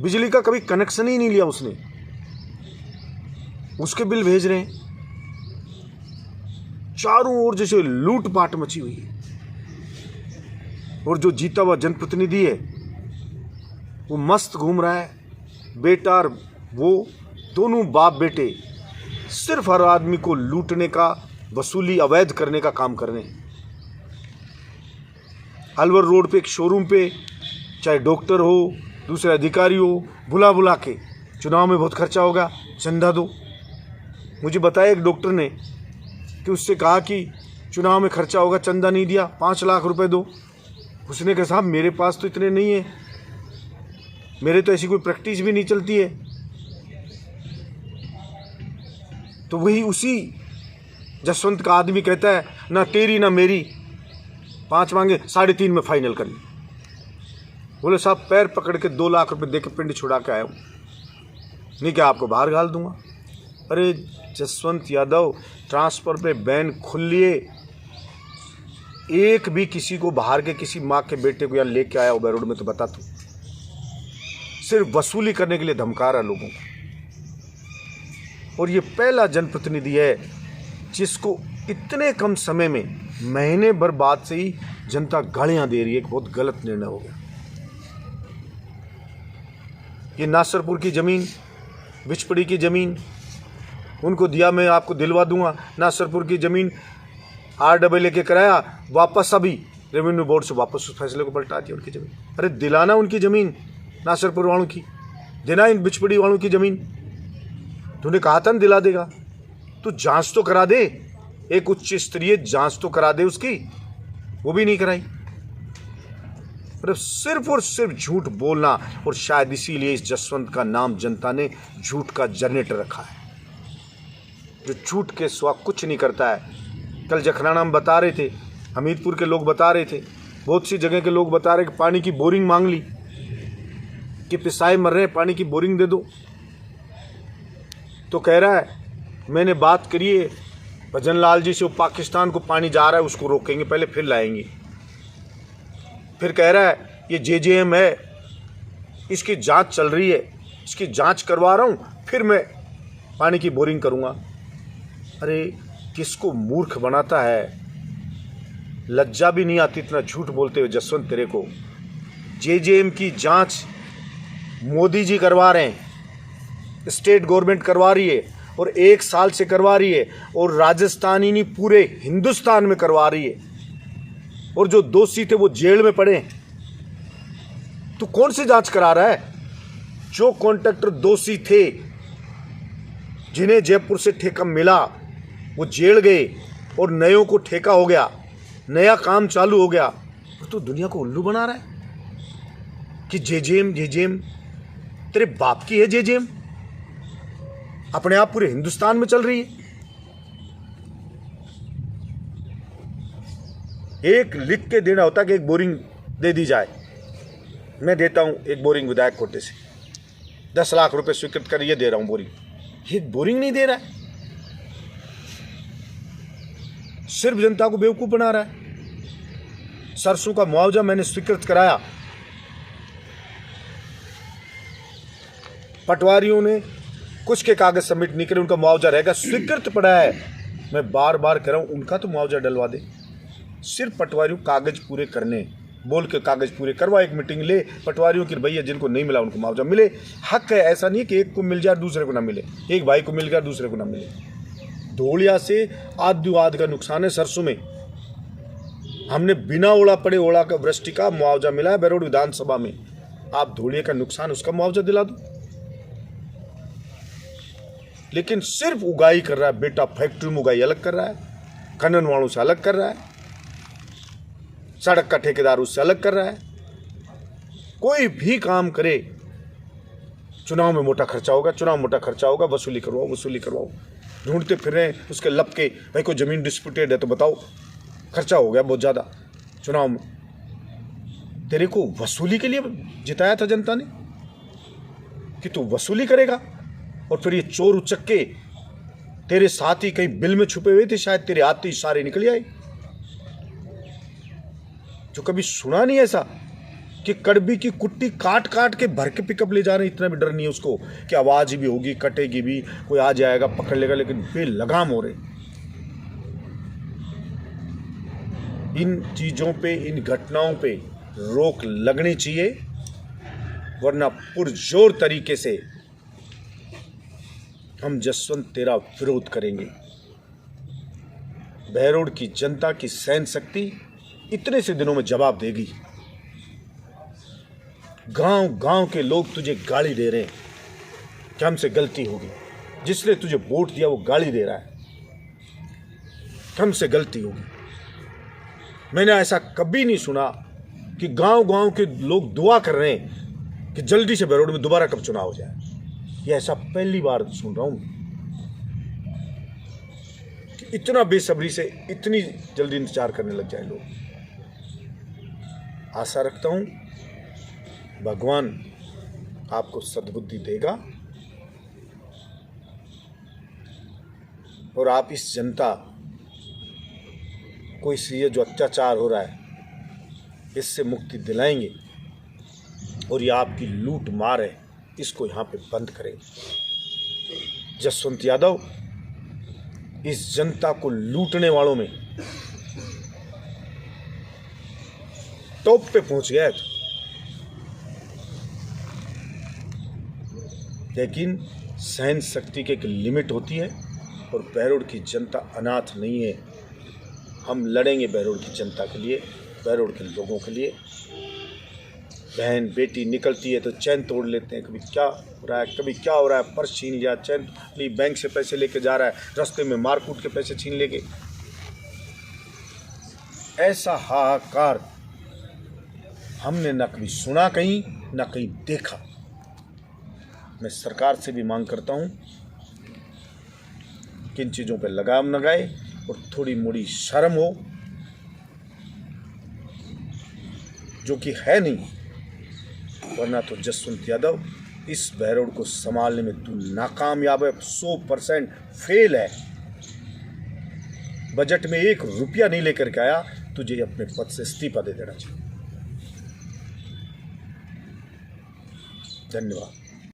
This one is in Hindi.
बिजली का कभी कनेक्शन ही नहीं लिया उसने, उसके बिल भेज रहे हैं। चारों ओर जैसे लूटपाट मची हुई है। और जो जीता हुआ जनप्रतिनिधि है वो मस्त घूम रहा है, बेटा और वो दोनों बाप बेटे सिर्फ हर आदमी को लूटने का, वसूली अवैध करने का काम कर रहे हैं। अलवर रोड पे एक शोरूम पे चाहे डॉक्टर हो, दूसरे अधिकारी हो, बुला बुला के चुनाव में बहुत खर्चा होगा, चंदा दो। मुझे बताया एक डॉक्टर ने कि उससे कहा कि चुनाव में खर्चा होगा, चंदा नहीं दिया, 5 लाख रुपए दो। उसने कहा साहब मेरे पास तो इतने नहीं है, मेरे तो ऐसी कोई प्रैक्टिस भी नहीं चलती है। तो वही उसी जसवंत का आदमी कहता है ना तेरी ना मेरी, 5 मांगे 3.5 में फाइनल कर ली। बोले साहब पैर पकड़ के 2 लाख रुपए दे के पिंड छुड़ा के आया हूँ, नहीं क्या आपको बाहर घाल दूंगा। अरे जसवंत यादव, ट्रांसफर पे बैन खुल लिए, एक भी किसी को बाहर के किसी माँ के बेटे को यहाँ लेके आया हो बैरोड में तो बता तू। सिर्फ वसूली करने के लिए धमका रहा लोगों को। और ये पहला जनप्रतिनिधि है जिसको इतने कम समय में, महीने भर बाद से ही जनता गालियां दे रही है। बहुत गलत निर्णय हो गया। ये नासरपुर की जमीन, बिचपड़ी की जमीन उनको दिया, मैं आपको दिलवा दूंगा। नासरपुर की जमीन RAA के कराया वापस, अभी रेवेन्यू बोर्ड से वापस उस फैसले को पलटा दिया उनकी जमीन। अरे दिलाना उनकी जमीन, नासरपुर वालों की, देना इन बिचपड़ी वालों की जमीन। तूने कहा था ना दिला देगा, तू जांच तो करा दे, एक उच्च स्तरीय जांच तो करा दे उसकी, वो भी नहीं कराई। अरे सिर्फ और सिर्फ झूठ बोलना, और शायद इसीलिए इस जसवंत का नाम जनता ने झूठ का जनरेटर रखा है, जो झूठ के सिवा कुछ नहीं करता है। कल जखराना हम बता रहे थे, हमीरपुर के लोग बता रहे थे, बहुत सी जगह के लोग बता रहे कि पानी की बोरिंग मांग ली, कि पिसाए मर रहे हैं, पानी की बोरिंग दे दो। तो कह रहा है मैंने बात करी है भजन लाल जी से, वो पाकिस्तान को पानी जा रहा है उसको रोकेंगे पहले फिर लाएंगे। फिर कह रहा है ये JJM है, इसकी जांच चल रही है, इसकी जांच करवा रहा हूँ, फिर मैं पानी की बोरिंग करूँगा। अरे किसको मूर्ख बनाता है, लज्जा भी नहीं आती इतना झूठ बोलते हुए जसवंत तेरे को। JJM की जांच मोदी जी करवा रहे हैं, स्टेट गवर्नमेंट करवा रही है, और 1 साल से करवा रही है, और राजस्थान ही नहीं पूरे हिंदुस्तान में करवा रही है। और जो दोषी थे वो जेल में पड़े। तो कौन सी जांच करा रहा है? जो कॉन्ट्रैक्टर दोषी थे, जिन्हें जयपुर से ठेका मिला, वो जेल गए और नयों को ठेका हो गया, नया काम चालू हो गया। तो दुनिया को उल्लू बना रहा है कि JJM तेरे बाप की है। JJM अपने आप पूरे हिंदुस्तान में चल रही है। एक लिख के देना होता कि एक बोरिंग दे दी जाए, मैं देता हूं एक बोरिंग विधायक कोटे से, 10 लाख रुपए स्वीकृत कर ये दे रहा हूं बोरिंग। एक बोरिंग नहीं दे रहा है, सिर्फ जनता को बेवकूफ बना रहा है। सरसों का मुआवजा मैंने स्वीकृत कराया, पटवारियों ने कुछ के कागज सबमिट नहीं करे, उनका मुआवजा रहेगा, स्वीकृत पड़ा है। मैं बार बार कह रहा हूं उनका तो मुआवजा डलवा दे। सिर्फ पटवारियों कागज पूरे करने, बोल के कागज पूरे करवा, एक मीटिंग ले पटवारियों की, भैया जिनको नहीं मिला उनको मुआवजा मिले। हक है, ऐसा नहीं कि एक को मिल जाए दूसरे को ना मिले, एक भाई को मिल गया दूसरे को ना मिले। धोलिया से आद्युवाद का नुकसान है सरसों में, हमने बिना ओला पड़े ओला का वृष्टि का मुआवजा मिला है बैरोड विधानसभा में। आप धोलिया का नुकसान उसका मुआवजा दिला दो। लेकिन सिर्फ उगाई कर रहा है बेटा, फैक्ट्री में उगाई अलग कर रहा है, खनन वालों से अलग कर रहा है, सड़क का ठेकेदार उससे अलग कर रहा है। कोई भी काम करे, चुनाव में मोटा खर्चा होगा, चुनाव मोटा खर्चा होगा, वसूली करवाओ वसूली करवाओ। ढूंढते फिर रहे हैं उसके लब के, भाई कोई जमीन डिस्प्यूटेड है तो बताओ, खर्चा हो गया बहुत ज़्यादा चुनाव में। तेरे को वसूली के लिए जिताया था जनता ने कि तू वसूली करेगा, और फिर ये चोर उचक्के तेरे साथ ही कहीं बिल में छुपे हुए थे, शायद तेरे आते ही सारे निकल आए, जो कभी सुना नहीं ऐसा। कि कड़बी की कुट्टी काट काट के भर के पिकअप ले जा रहे हैं, इतना भी डर नहीं है उसको कि आवाज़ भी होगी, कटेगी भी, कोई आ जाएगा पकड़ लेगा, लेकिन बेलगाम हो रहे। इन चीज़ों पे, इन घटनाओं पे रोक लगनी चाहिए, वरना पुरजोर तरीके से हम जसवंत तेरा विरोध करेंगे। बहरोड की जनता की सहन शक्ति इतने से दिनों में जवाब देगी। गांव गांव के लोग तुझे गाली दे रहे हैं कि हमसे गलती होगी, जिसने तुझे वोट दिया वो गाली दे रहा है, हमसे गलती होगी। मैंने ऐसा कभी नहीं सुना कि गांव गांव के लोग दुआ कर रहे हैं कि जल्दी से बहरोड में दोबारा कब चुनाव हो जाए। ये ऐसा पहली बार सुन रहा हूं कि इतना बेसब्री से इतनी जल्दी इंतजार करने लग जाए लोग। आशा रखता हूं भगवान आपको सद्बुद्धि देगा और आप इस जनता को, इस ये जो अत्याचार हो रहा है, इससे मुक्ति दिलाएंगे और ये आपकी लूट मार है, इसको यहाँ पे बंद करेंगे। जसवंत यादव इस जनता को लूटने वालों में टॉप पे पहुंच गया है, लेकिन सहन शक्ति की एक लिमिट होती है और बहरोड की जनता अनाथ नहीं है। हम लड़ेंगे बहरोड की जनता के लिए, बहरोड के लोगों के लिए। बहन बेटी निकलती है तो चैन तोड़ लेते हैं, कभी क्या हो रहा है, कभी क्या हो रहा है, पर्स छीन लिया, चैन ली, बैंक से पैसे लेके जा रहा है, रास्ते में मार कूट के पैसे छीन लेके। ऐसा हाहाकार हमने न कभी सुना कहीं, न कहीं देखा। मैं सरकार से भी मांग करता हूं कि इन चीज़ों पर लगाम लगाए और थोड़ी मोड़ी शर्म हो, जो कि है नहीं, वरना तो जसवंत यादव इस बहरोड को संभालने में तू नाकामयाब है, 100% फेल है। बजट में 1 रुपया नहीं लेकर के आया, तुझे अपने पद से इस्तीफा दे देना चाहिए। धन्यवाद।